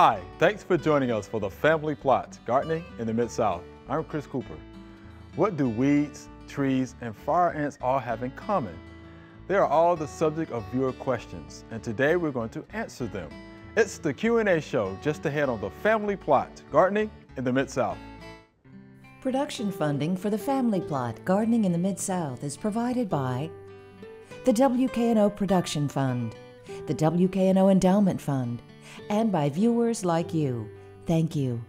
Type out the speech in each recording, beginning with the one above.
Hi, thanks for joining us for the Family Plot, Gardening in the Mid-South. I'm Chris Cooper. What do weeds, trees, and fire ants all have in common? They are all the subject of viewer questions, and today we're going to answer them. It's the Q&A show just ahead on the Family Plot, Gardening in the Mid-South. Production funding for the Family Plot, Gardening in the Mid-South is provided by the WKNO Production Fund, the WKNO Endowment Fund, and by viewers like you. Thank you.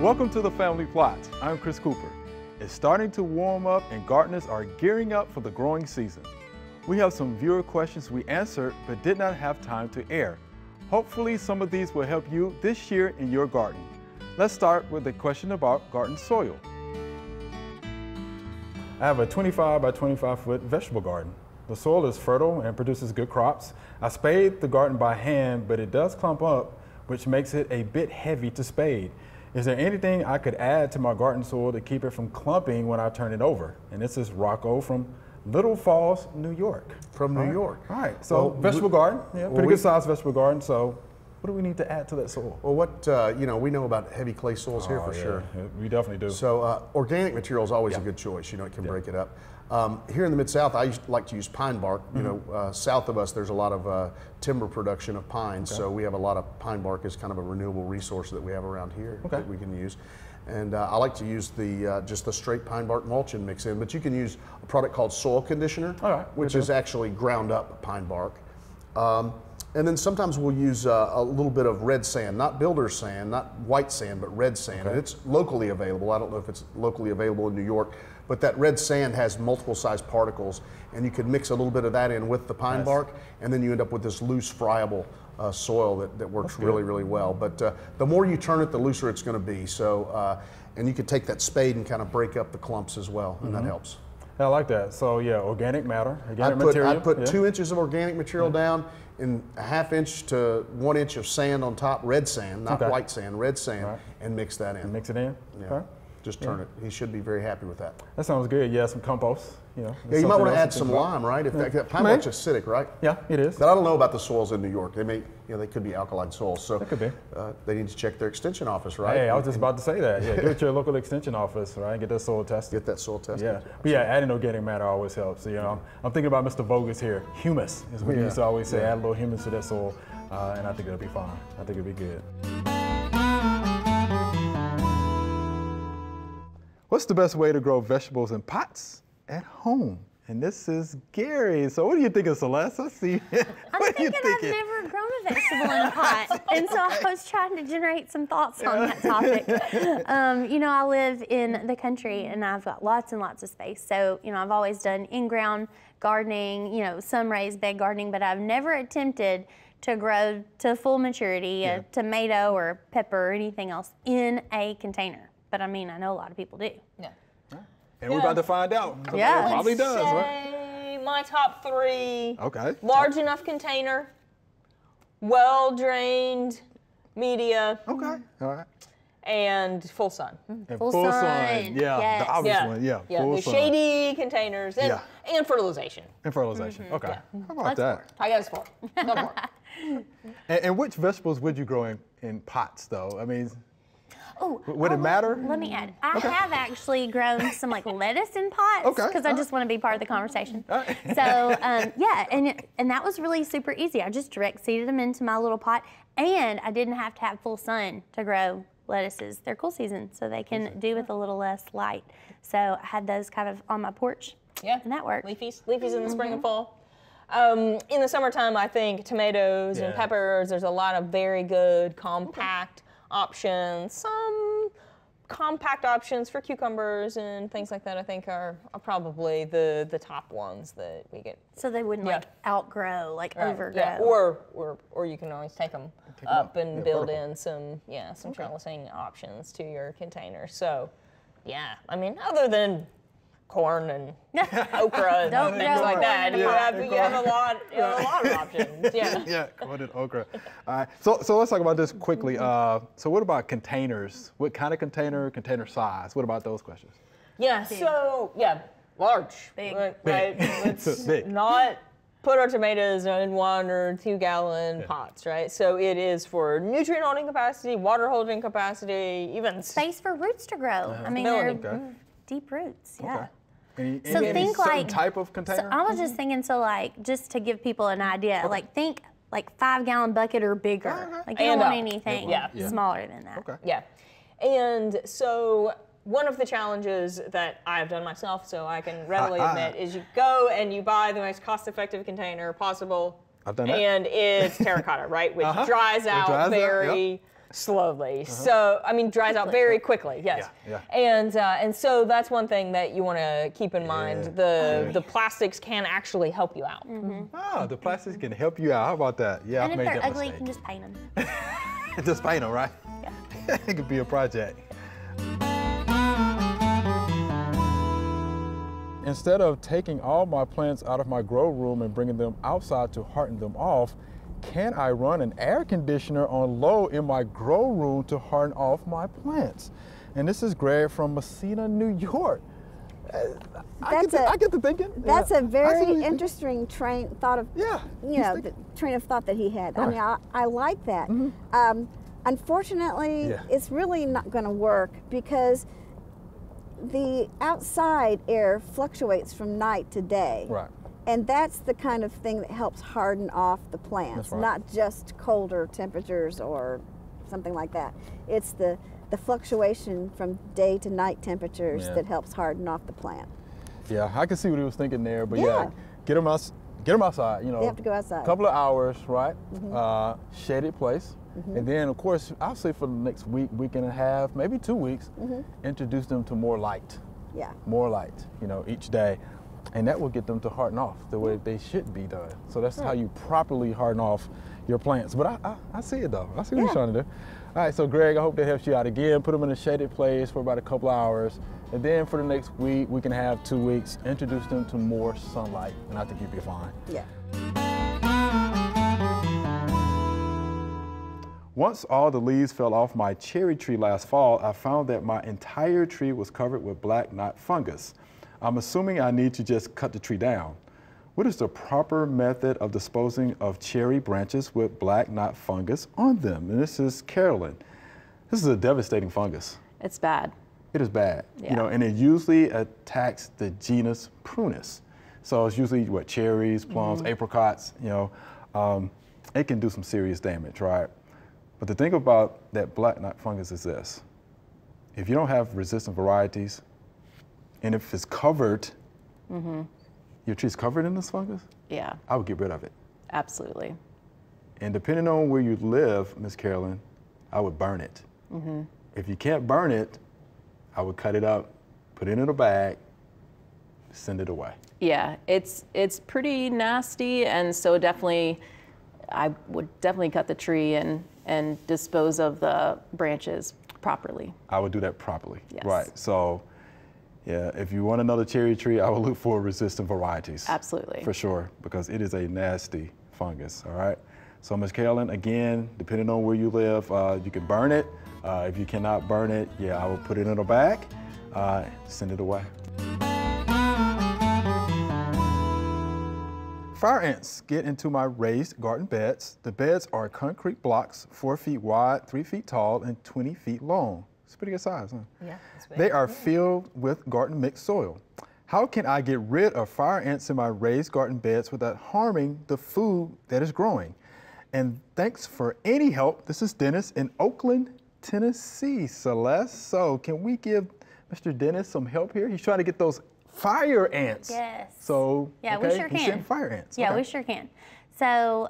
Welcome to the Family Plot. I'm Chris Cooper. It's starting to warm up and gardeners are gearing up for the growing season. We have some viewer questions we answered but did not have time to air. Hopefully some of these will help you this year in your garden. Let's start with a question about garden soil. I have a 25 by 25 foot vegetable garden. The soil is fertile and produces good crops. I spade the garden by hand, but it does clump up, which makes it a bit heavy to spade. Is there anything I could add to my garden soil to keep it from clumping when I turn it over? And this is Rocco from Little Falls, New York. From New York. All right, so vegetable garden, pretty good sized vegetable garden. So what do we need to add to that soil? Well, what, we know about heavy clay soils here for sure. We definitely do. So organic material is always a good choice. You know, it can break it up. Here in the Mid-South, I like to use pine bark. You know, south of us, there's a lot of timber production of pines. So we have a lot of pine bark as kind of a renewable resource that we have around here that we can use. And I like to use the just the straight pine bark mulch and mix in. But you can use a product called soil conditioner, which is actually ground up pine bark. And then sometimes we'll use a little bit of red sand, not builder's sand, not white sand, but red sand. And it's locally available. I don't know if it's locally available in New York, but that red sand has multiple size particles, and you could mix a little bit of that in with the pine bark, and then you end up with this loose, friable soil that works really, really well. But the more you turn it, the looser it's going to be. So, and you could take that spade and kind of break up the clumps as well, and that helps. I like that. So yeah, organic matter, organic material. I put 2 inches of organic material down, and a ½ inch to 1 inch of sand on top, red sand, not white sand, red sand, and mix that in. And mix it in? Yeah. Okay. Just turn it. He should be very happy with that. That sounds good. Yeah, some compost. Yeah, you might want to add some lime, right? If that pine bark's acidic, right? Yeah, it is. But I don't know about the soils in New York. They may, they could be alkaline soils. So that could be. They need to check their extension office, right? Hey, I was just about to say that. Yeah, get your local extension office, right? Get that soil tested. Get that soil tested. Yeah, but yeah, adding organic matter always helps. So, I'm thinking about Mr. Vogus here. Humus is what he used to always say. Add a little humus to that soil, and I think it'll be fine. I think it'll be good. What's the best way to grow vegetables in pots at home? And this is Gary. So what do you think of Celeste? Let's see. I'm thinking I've never grown a vegetable in a pot. And so I was trying to generate some thoughts on that topic. I live in the country and I've got lots and lots of space. So, I've always done in-ground gardening, some raised bed gardening, but I've never attempted to grow to full maturity a tomato or pepper or anything else in a container. But I know a lot of people do. Yeah. And we're about to find out. Yeah. Probably does, right? My top 3. Okay. Large enough container, well-drained media. Okay. All right. And full sun. And full sun. Yeah. Yes. The obvious one. Yeah. Yeah. The shady containers and fertilization. And fertilization. Okay. Yeah. How about that? I got a sport. Go for it. And which vegetables would you grow in pots, though? Would it matter? Let me add. I have actually grown some lettuce in pots because I just want to be part of the conversation. So and that was really super easy. I just direct seeded them into my little pot, and I didn't have to have full sun to grow lettuces. They're cool season, so they can do with a little less light. So I had those kind of on my porch. Yeah, and that worked. Leafies in the spring and fall. In the summertime, I think tomatoes and peppers. There's a lot of very good compact options, some compact options for cucumbers and things like that. I think are probably the top ones that we get. So they wouldn't outgrow, overgrow. Yeah, or you can always take them up and build in some trellising options to your container. So other than corn and okra and things like that. You have a lot of options. Yeah. Yeah, corn and okra. All right. So let's talk about this quickly. So what about containers? What kind of container size? What about those questions? Yeah, so, large. Big. Right? Let's Big. not put our tomatoes in 1 or 2 gallon pots, right? So it is for nutrient holding capacity, water holding capacity, even Space for roots to grow. I mean, they're deep roots, yeah. Any think certain like type of So container? I was just thinking, so like, just to give people an idea, like think like 5-gallon bucket or bigger. Like you don't And want up. anything smaller than that. Okay. Yeah. And so one of the challenges that I've done myself, so I can readily admit, is you go and you buy the most cost-effective container possible. I've done that. And it's terracotta, right? Which dries out very slowly. So, I mean, dries out very quickly, yes. Yeah. And so that's one thing that you want to keep in mind. The plastics can actually help you out. Oh, the plastics can help you out. How about that? Yeah, And I've if made they're that ugly, you mistake. can just paint them. Just paint them, right? Yeah. It could be a project. Instead of taking all my plants out of my grow room and bringing them outside to harden them off, can I run an air conditioner on low in my grow room to harden off my plants? And this is Greg from Messina, New York. I get to thinking. That's Yeah. a very interesting train of thought. That he had. I Right. mean, I like that. Unfortunately, it's really not going to work because the outside air fluctuates from night to day. Right. And that's the kind of thing that helps harden off the plants, That's right. not just colder temperatures or something like that. It's the fluctuation from day to night temperatures that helps harden off the plant. Yeah, I can see what he was thinking there, but Yeah. get them outside. You know, They have to go outside. Couple of hours, right? Shaded place, and then of course, I'll say for the next week and a half, maybe 2 weeks, introduce them to more light. Yeah. More light, you know, each day. And that will get them to harden off the way they should be done. So that's how you properly harden off your plants. But I see it though. I see what you're trying to do. All right, so Greg, I hope that helps you out. Again, put them in a shaded place for about a couple hours. And then for the next week and a half, 2 weeks, introduce them to more sunlight. And I think you'll be fine. Yeah. Once all the leaves fell off my cherry tree last fall, I found that my entire tree was covered with black knot fungus. I'm assuming I need to just cut the tree down. What is the proper method of disposing of cherry branches with black knot fungus on them? And this is Carolyn. This is a devastating fungus. It's bad. It is bad, Yeah. you know, and it usually attacks the genus Prunus. So it's usually what, cherries, plums, apricots, you know, it can do some serious damage, right? But the thing about that black knot fungus is this. If you don't have resistant varieties, and if it's covered, your tree's covered in this fungus, Yeah, I would get rid of it. absolutely. And depending on where you live, Miss Carolyn, I would burn it. If you can't burn it, I would cut it up, put it in a bag, send it away. Yeah, it's pretty nasty, and so definitely, I would definitely cut the tree and dispose of the branches properly. I would do that properly. Yes. Right. So, yeah, if you want another cherry tree, I would look for resistant varieties. Absolutely. For sure, because it is a nasty fungus. All right. So, Ms. Carolyn, again, depending on where you live, you can burn it. If you cannot burn it, yeah, I will put it in a bag, send it away. Fire ants get into my raised garden beds. The beds are concrete blocks, 4 feet wide, 3 feet tall, and 20 feet long. It's a pretty good size, huh? Yeah, that's big. They are filled with garden mixed soil. How can I get rid of fire ants in my raised garden beds without harming the food that is growing? And thanks for any help. This is Dennis in Oakland, Tennessee. Celeste, so can we give Mr. Dennis some help here? He's trying to get those fire ants. Yes. So, Yeah, we okay, sure he can. sent fire ants. Yeah, Okay. we sure can. So,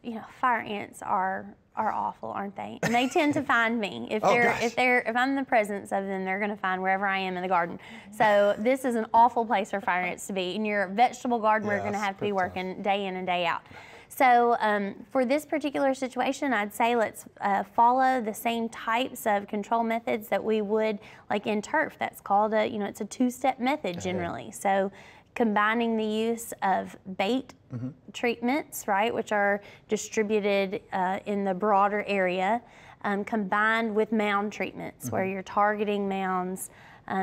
you know, fire ants are awful, aren't they? And they tend to find me if Oh, they're gosh. if I'm in the presence of them, they're going to find wherever I am in the garden. So this is an awful place for fire ants to be. In your vegetable garden, we're Yeah, going to it's have to be pretty tough. working day in and day out. So for this particular situation, I'd say let's follow the same types of control methods that we would like in turf. That's called it's a two-step method generally. So combining the use of bait treatments, right, which are distributed in the broader area, combined with mound treatments where you're targeting mounds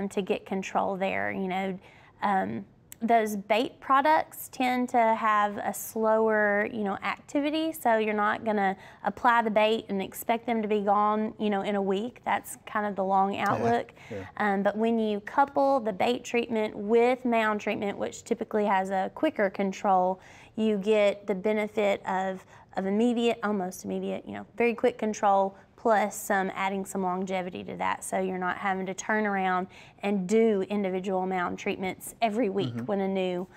to get control there. You know, those bait products tend to have a slower, you know, activity, so you're not going to apply the bait and expect them to be gone, you know, in a week. That's kind of the long outlook. But when you couple the bait treatment with mound treatment, which typically has a quicker control, you get the benefit of immediate, almost immediate, you know, very quick control, plus adding some longevity to that, so you're not having to turn around and do individual mound treatments every week when a new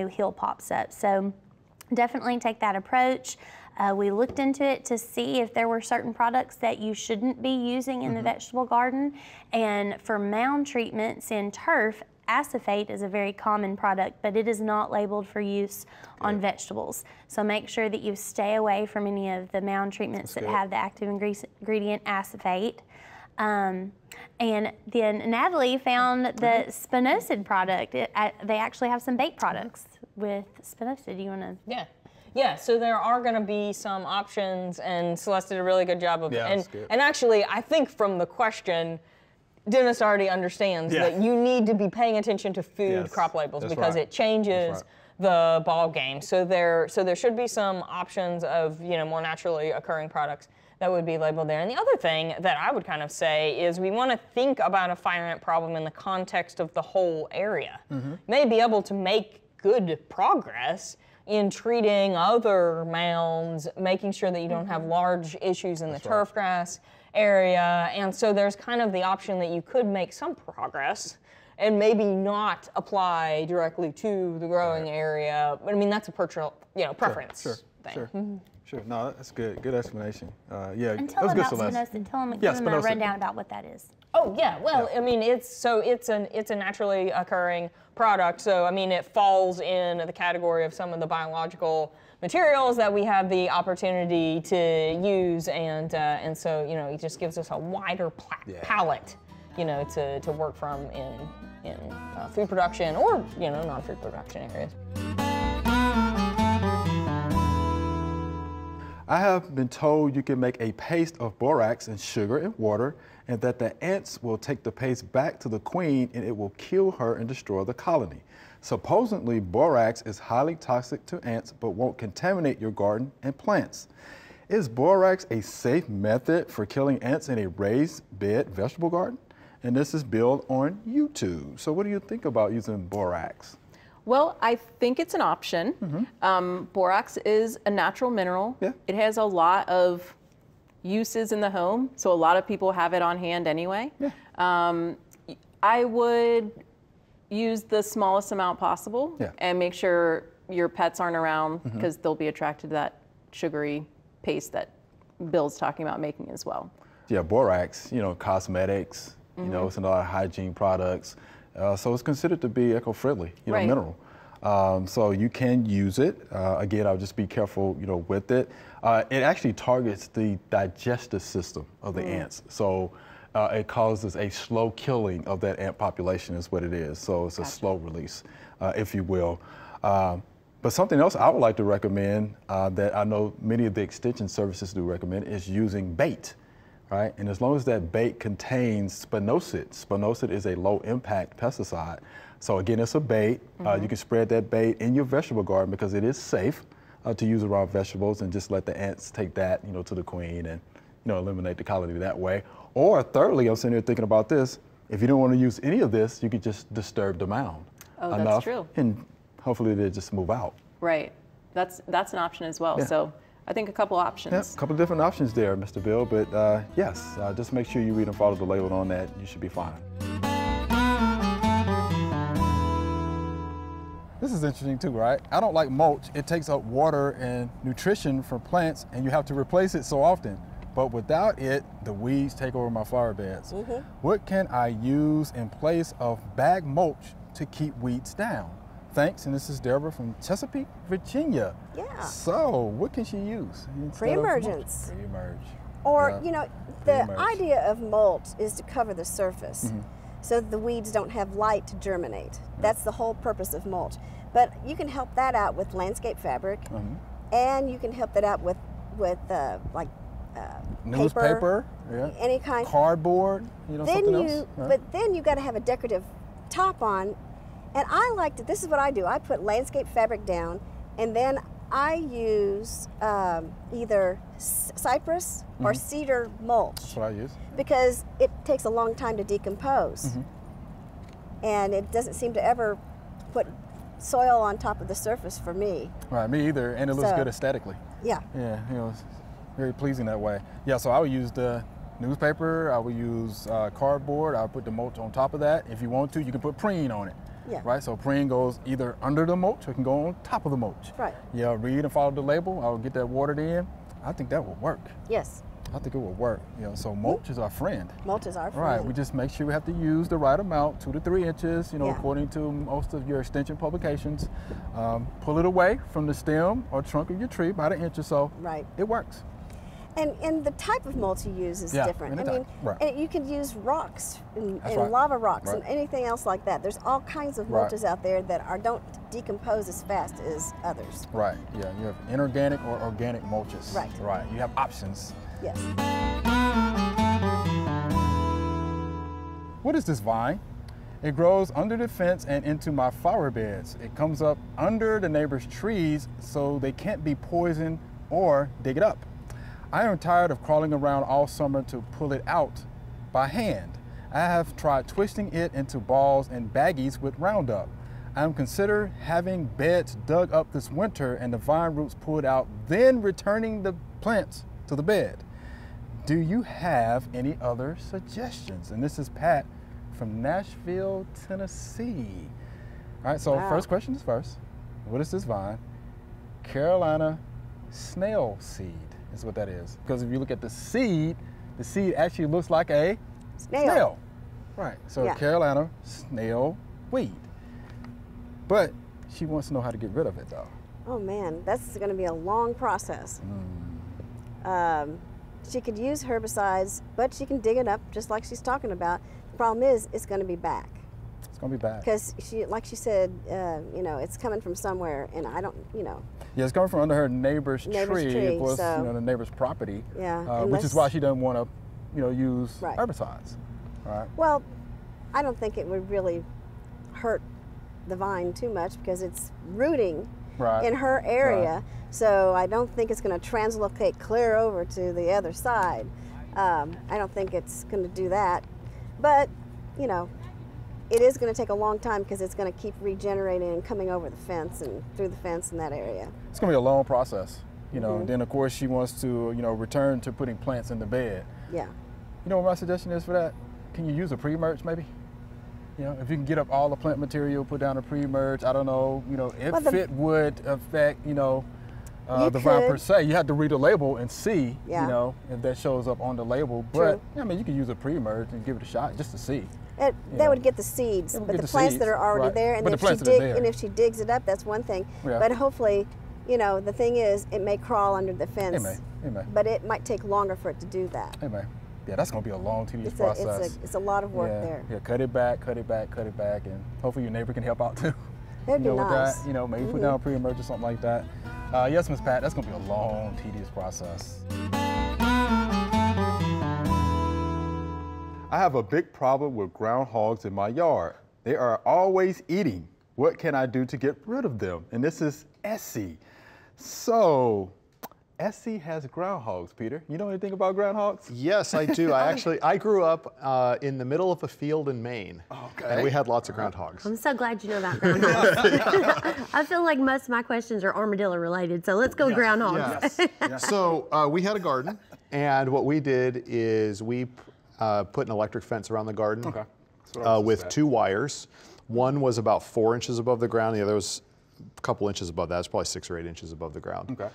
hill pops up. So definitely take that approach. We looked into it to see if there were certain products that you shouldn't be using in the vegetable garden, and for mound treatments in turf, acephate is a very common product, but it is not labeled for use on vegetables. So make sure that you stay away from any of the mound treatments that have the active ingredient acephate. And then Natalie found the spinosad product. They actually have some bait products with spinosad. Do you want to? Yeah, so there are going to be some options, and Celeste did a really good job of and actually, I think from the question, Dennis already understands that you need to be paying attention to food crop labels because it changes the ball game. So there should be some options of, you know, more naturally occurring products that would be labeled there. And the other thing that I would kind of say is we want to think about a fire ant problem in the context of the whole area. You may be able to make good progress in treating other mounds, making sure that you don't have large issues in the turf grass area, and so there's kind of the option that you could make some progress and maybe not apply directly to the growing area. But I mean, that's a personal, you know, preference thing. Sure. No, that's good. Good explanation. Yeah, and tell them about spinosad. Tell them, give them a rundown about what that is. Oh yeah. Well, I mean, it's a naturally occurring product. So I mean, it falls in the category of some of the biological materials that we have the opportunity to use, and so, you know, it just gives us a wider palette, you know, to work from in food production or, you know, non-food production areas. I have been told you can make a paste of borax and sugar and water, and that the ants will take the paste back to the queen and it will kill her and destroy the colony. Supposedly, borax is highly toxic to ants but won't contaminate your garden and plants. Is borax a safe method for killing ants in a raised bed vegetable garden? And this is Bill on YouTube. So what do you think about using borax? Well, I think it's an option. Borax is a natural mineral. It has a lot of uses in the home, so a lot of people have it on hand anyway. I would use the smallest amount possible and make sure your pets aren't around, because they'll be attracted to that sugary paste that Bill's talking about making as well. Yeah, borax, you know, cosmetics, you know, it's in a lot of hygiene products. So it's considered to be eco-friendly, you know, mineral. So you can use it. Again, I'll just be careful, you know, with it. It actually targets the digestive system of the ants. So it causes a slow killing of that ant population is what it is. So it's a slow release, if you will. But something else I would like to recommend that I know many of the extension services do recommend is using bait, right? And as long as that bait contains spinosad, spinosad is a low impact pesticide. So again, it's a bait. You can spread that bait in your vegetable garden because it is safe to use around vegetables, and just let the ants take that, you know, to the queen and, you know, eliminate the colony that way. Or thirdly, I'm sitting here thinking about this, if you don't want to use any of this, you could just disturb the mound enough, that's true. And hopefully they just move out. Right. That's an option as well. So I think a couple options. Yeah, a couple of different options there, Mr. Bill, but yes, just make sure you read and follow the label on that. You should be fine. This is interesting too, right? I don't like mulch. It takes up water and nutrition from plants, and you have to replace it so often. But without it, the weeds take over my flower beds. What can I use in place of bag mulch to keep weeds down? Thanks, and this is Deborah from Chesapeake, Virginia. So, what can she use? Pre-emergence. Pre-emerge. Or, you know, the idea of mulch is to cover the surface so that the weeds don't have light to germinate. That's the whole purpose of mulch. But you can help that out with landscape fabric, and you can help that out with like newspaper, any kind, cardboard, something else. But then you got to have a decorative top on, and I like to. This is what I do. I put landscape fabric down, and then I use either cypress or cedar mulch. That's what I use. Because it takes a long time to decompose, and it doesn't seem to ever put soil on top of the surface for me. Right, me either, and it looks good aesthetically. Yeah. Yeah, it's very pleasing that way. Yeah, so I would use the newspaper, I would use cardboard, I would put the mulch on top of that. If you want to, you can put preen on it. Yeah. Right, so preen goes either under the mulch or it can go on top of the mulch. Right. Yeah, read and follow the label. I will get that watered in. I think that will work. Yes. I think it will work. So mulch is our friend. Mulch is our friend. Right, we just make sure we have to use the right amount, 2 to 3 inches, according to most of your extension publications. Pull it away from the stem or trunk of your tree about 1 inch or so. Right. It works. And the type of mulch you use is different. And you can use rocks and lava rocks and anything else like that. There's all kinds of mulches out there that don't decompose as fast as others. Right, yeah, you have inorganic or organic mulches. Right. Right, you have options. Yes. What is this vine? It grows under the fence and into my flower beds. It comes up under the neighbor's trees so they can't be poisoned or dig it up. I am tired of crawling around all summer to pull it out by hand. I have tried twisting it into balls and baggies with Roundup. I am considering having beds dug up this winter and the vine roots pulled out, then returning the plants to the bed. Do you have any other suggestions? And this is Pat from Nashville, Tennessee. All right, so first question is first. What is this vine? Carolina snail seed is what that is. Because if you look at the seed actually looks like a snail. Right, so Carolina snail weed. But she wants to know how to get rid of it though. Oh man, that's going to be a long process. She could use herbicides, but she can dig it up just like she's talking about. The problem is, it's going to be back. It's going to be back. Because like she said, it's coming from somewhere, and I don't, Yeah, it's coming from under her neighbor's tree. It was, the neighbor's property. Yeah. Which is why she doesn't want to, use herbicides. Right. Well, I don't think it would really hurt the vine too much because it's rooting in her area. Right. So I don't think it's going to translocate clear over to the other side. I don't think it's going to do that. But, it is going to take a long time because it's going to keep regenerating and coming over the fence and through the fence in that area. It's going to be a long process, and then of course she wants to, return to putting plants in the bed. Yeah. You know what my suggestion is for that? Can you use a pre-merge maybe? If you can get up all the plant material, put down a pre-merge, I don't know, if it would affect, the vine per se. You have to read the label and see, if that shows up on the label. But, you can use a pre-merge and give it a shot just to see. That would get the seeds, but the plants that are already there, and if she digs it up, that's one thing. Yeah. But hopefully, the thing is, it may crawl under the fence. It may. But it might take longer for it to do that. It may. Yeah, that's going to be a long, tedious process. It's a lot of work there. Yeah, cut it back, and hopefully your neighbor can help out too. That'd be nice. With that, maybe put down a pre-emerge or something like that. Yes, Ms. Pat, that's going to be a long, tedious process. I have a big problem with groundhogs in my yard. They are always eating. What can I do to get rid of them? And this is Essie. So, Essie has groundhogs, Peter. You know anything about groundhogs? Yes, I do. I grew up in the middle of a field in Maine. Okay. And we had lots of groundhogs. I'm so glad you know about groundhogs. I feel like most of my questions are armadillo related, so let's go groundhogs. Yes. So we had a garden, and what we did is we put an electric fence around the garden with 2 wires. One was about 4 inches above the ground, the other was a couple inches above that. It's probably 6 or 8 inches above the ground. Okay.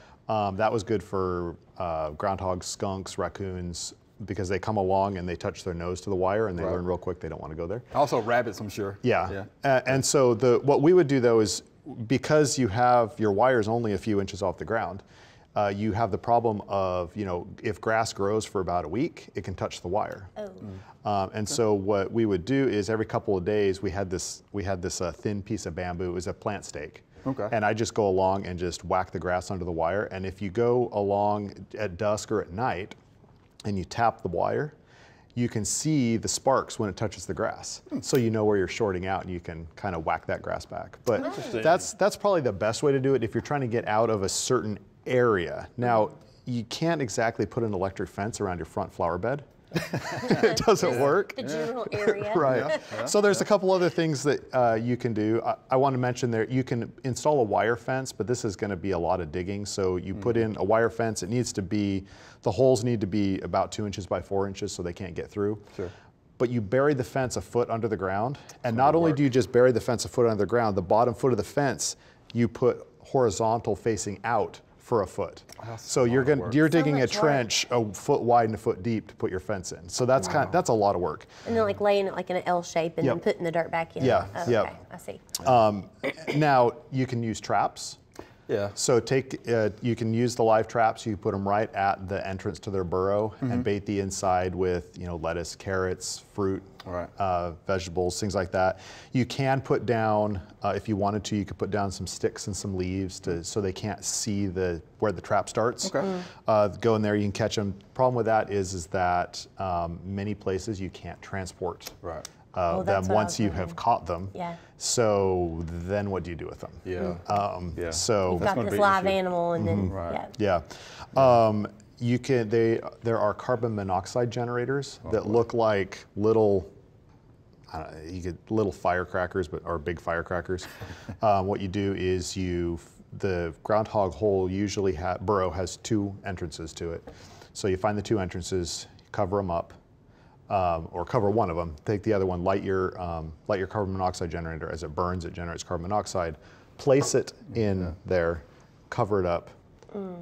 That was good for groundhogs, skunks, raccoons, because they come along and they touch their nose to the wire and they learn real quick they don't want to go there. Also rabbits, I'm sure. Yeah. And so what we would do though is, because you have your wires only a few inches off the ground, you have the problem of, if grass grows for about a week, it can touch the wire. And so what we would do is every couple of days we had this thin piece of bamboo. It was a plant stake. Okay. And I just go along and just whack the grass under the wire. And if you go along at dusk or at night, and you tap the wire, you can see the sparks when it touches the grass. So you know where you're shorting out and you can kind of whack that grass back. But that's probably the best way to do it if you're trying to get out of a certain area. Now, you can't exactly put an electric fence around your front flower bed. It doesn't work. The general area. Right. So there's a couple other things that you can do. I want to mention there, you can install a wire fence, but this is going to be a lot of digging. So you put in a wire fence. It needs to be, the holes need to be about 2 inches by 4 inches so they can't get through. Sure. But you bury the fence a foot under the ground. And not only do you just bury the fence a foot under the ground, the bottom foot of the fence, you put horizontal facing out for a foot. So you're digging a trench a foot wide and a foot deep to put your fence in. So that's that's a lot of work. And then like laying it like in an L shape and then putting the dirt back in. Yeah. Oh, okay, I see. Now you can use traps. Yeah. So you can use the live traps. You put them right at the entrance to their burrow and bait the inside with lettuce, carrots, fruit, vegetables, things like that. You can put down, if you wanted to, you could put down some sticks and some leaves so they can't see where the trap starts. Okay. Go in there, you can catch them. Problem with that is that many places you can't transport. Right. Them once you have caught them. Yeah. So then what do you do with them? Yeah. So you've got this live animal and then you can there are carbon monoxide generators that look like little little firecrackers or big firecrackers. What you do is the groundhog hole burrow has 2 entrances to it. So you find the 2 entrances, cover them up. Or cover one of them, take the other one, light your carbon monoxide generator. As it burns, it generates carbon monoxide. Place it in there, cover it up.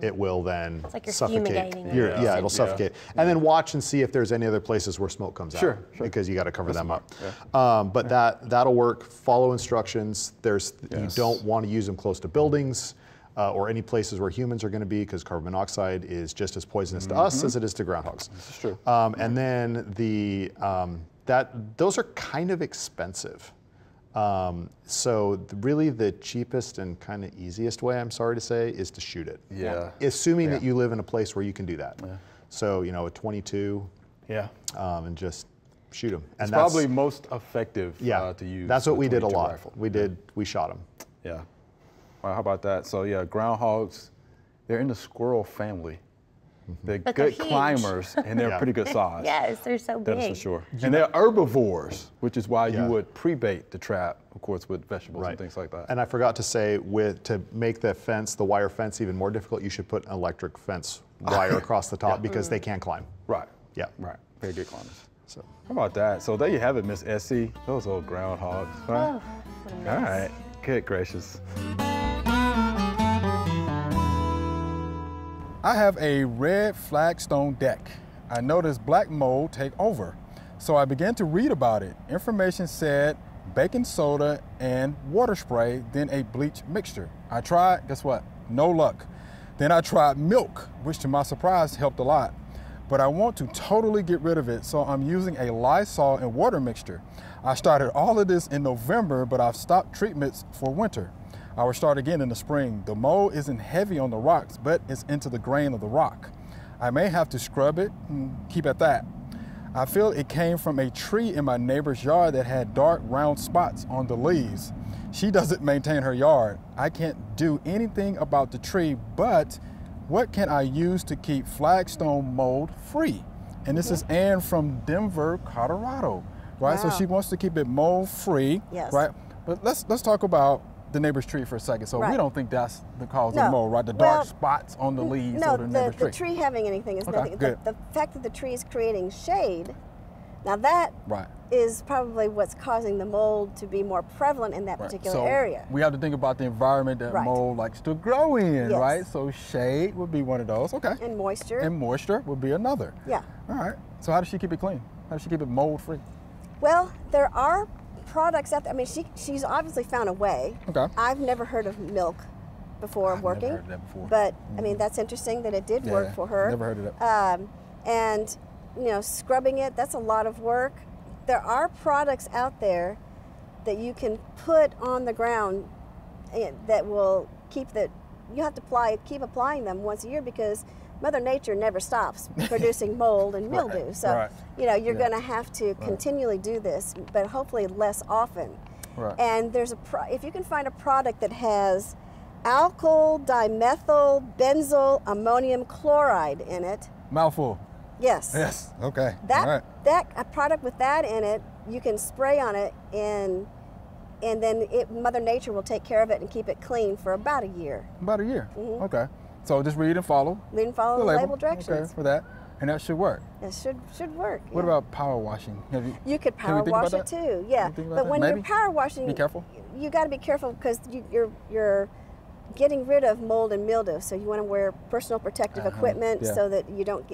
It will then it's like you're suffocate. Fumigating it'll suffocate. And then watch and see if there's any other places where smoke comes out. Sure. Because you got to cover them up. But that'll work. Follow instructions. You don't want to use them close to buildings. Or any places where humans are going to be, because carbon monoxide is just as poisonous to us as it is to groundhogs. This is true. And then those are kind of expensive. So really the cheapest and kind of easiest way, I'm sorry to say, is to shoot it. Yeah. Assuming that you live in a place where you can do that. Yeah. So a 22. Yeah. And just shoot them. And it's probably most effective to use. That's what we did a lot. Rifle. We shot them. Yeah. Well, how about that? So groundhogs, they're in the squirrel family. They're good climbers and they're pretty good size. Yes, they're so big. That is for sure. And they're herbivores, which is why you would pre-bait the trap, of course, with vegetables and things like that. And I forgot to say, to make the wire fence even more difficult, you should put an electric fence wire across the top because they can't climb. Right. Yeah. Right. Very good climbers. So how about that? So there you have it, Miss Essie. Those old groundhogs. Right? Oh, what a mess. All right. Good gracious. I have a red flagstone deck. I noticed black mold take over, so I began to read about it. Information said baking soda and water spray, then a bleach mixture. I tried, guess what? No luck. Then I tried milk, which to my surprise helped a lot. But I want to totally get rid of it, so I'm using a Lysol and water mixture. I started all of this in November, but I've stopped treatments for winter. I will start again in the spring. The mold isn't heavy on the rocks, but it's into the grain of the rock. I may have to scrub it and keep at that. I feel it came from a tree in my neighbor's yard that had dark round spots on the leaves. She doesn't maintain her yard. I can't do anything about the tree, but what can I use to keep flagstone mold free? And this is Ann from Denver, Colorado, right? Wow. So she wants to keep it mold free, right? But let's talk about the neighbor's tree for a second. So we don't think that's the cause of mold, right? The dark spots on the leaves of the neighbor's tree. No, the tree having anything is nothing. The fact that the tree is creating shade, now that is probably what's causing the mold to be more prevalent in that particular area. We have to think about the environment that mold likes to grow in, right? So shade would be one of those. Okay. And moisture. And moisture would be another. Yeah. All right. So how does she keep it clean? How does she keep it mold free? Well, there are products out there. I mean, she's obviously found a way. Okay. I've never heard of milk before working. Never heard of that before. But I mean, that's interesting that it did work for her. Never heard of that. And scrubbing it, that's a lot of work. There are products out there that you can put on the ground that will keep you have to keep applying them once a year because Mother Nature never stops producing mold and mildew. So, you know, you're going to have to continually do this, but hopefully less often. And there's if you can find a product that has alkyl dimethyl benzyl ammonium chloride in it. Mouthful. Yes. Yes. Okay. A product with that in it, you can spray on it, and then Mother Nature will take care of it and keep it clean for about a year. About a year. Okay. So just read and follow. Read and follow the label directions. Okay, for that. And that should work. It should work. What about power washing? You could power wash it too. Yeah. But when you're power washing, be careful. You got to be careful because you're getting rid of mold and mildew. So you want to wear personal protective equipment so that you don't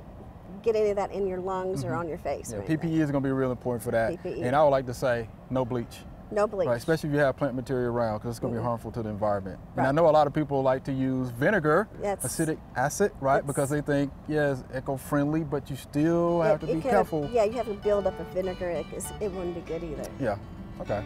get any of that in your lungs or on your face. Yeah, PPE is going to be real important for that. PPE. And I would like to say no bleach. No bleach. Right, especially if you have plant material around, because it's going to be harmful to the environment. And I know a lot of people like to use vinegar, acetic acid, because they think, it's eco-friendly, but you still have to be careful. Yeah, you have to build up a vinegar. It wouldn't be good either. Yeah, okay.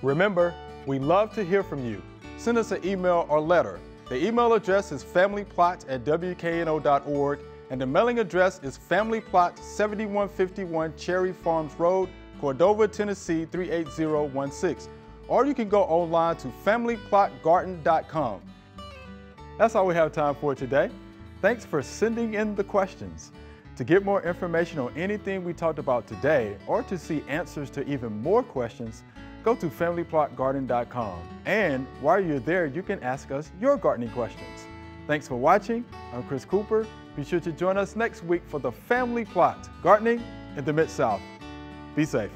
Remember, we love to hear from you. Send us an email or letter. The email address is familyplot@wkno.org, and the mailing address is Family Plot, 7151 Cherry Farms Road, Cordova, Tennessee 38016. Or you can go online to familyplotgarden.com. That's all we have time for today. Thanks for sending in the questions. To get more information on anything we talked about today, or to see answers to even more questions, go to familyplotgarden.com. And while you're there, you can ask us your gardening questions. Thanks for watching. I'm Chris Cooper. Be sure to join us next week for the Family Plot, Gardening in the Mid-South. Be safe.